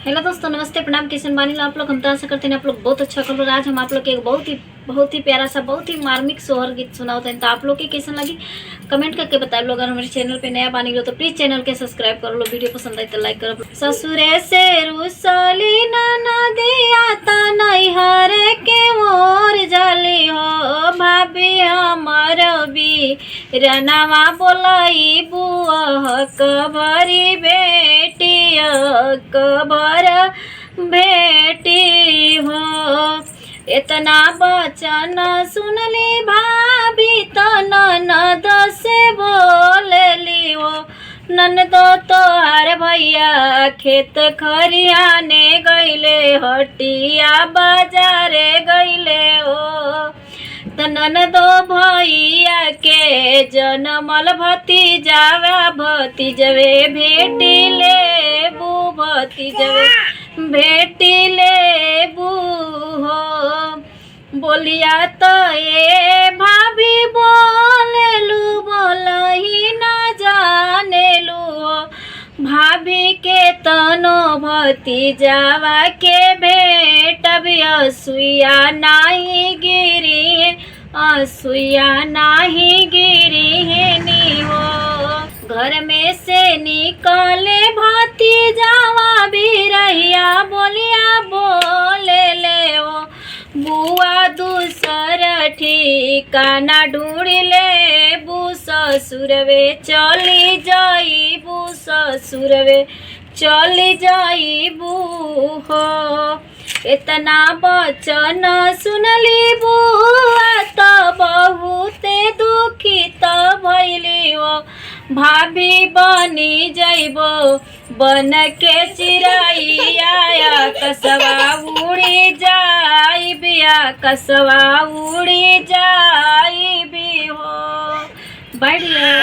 Hello दोस्तों, नमस्ते, प्रणाम। कैसे बानी लो आप लोग? हम तो आशा करते हैं आप लोग बहुत अच्छा कर लो। आज हम आप लोग के एक बहुत ही प्यारा सा, बहुत ही मार्मिक सोहर गीत सुनाते हैं। तो आप लोग के कैसा लगी कमेंट करके बताए लो। अगर हमारे चैनल पे नया बानी लो तो प्लीज चैनल के सब्सक्राइब कर लो। वीडियो पसंद आए तो लाइक करो। ससुरे से रुसली नदिया ता नैहर के मोर जली हो भाभी हमर भी रनवा बोलाई बुआ कबरी बेटी कबर बेटी हो। इतना बचन सुनली भाभी तो ननद से बोलली हो। ननदो तोहार भैया खेत खरियाने गईले हटिया बाजारे गईले हो। तो ननदो भैया के जनमल भतीजावा भतीजवे भेटिले बू भतीजवे भेटिले बू हो। बोलिया तो ए भाभी बोलेलू बोलही ना जानेलू हो। भाभी के तनो भतीजावा के भेट भी असुया नाही गिरी असुया नाही गिरी है नी हो। घर में से निकले भतीजावा भी रहिया बोलिया बोले ले हो। बुआ दूसर ठिकाना ढूंढले बू ससुरवे चली जाई बू ससुरवे चली जाई बू हो। इतना बचन सुनली बुआ तो बहुते दुखित भइली हो। भाभी बनी जइबो बन के चिड़ैया कसवा उड़ी जाई बिया कसवा उड़ी जाई भी हो। बढ़िया।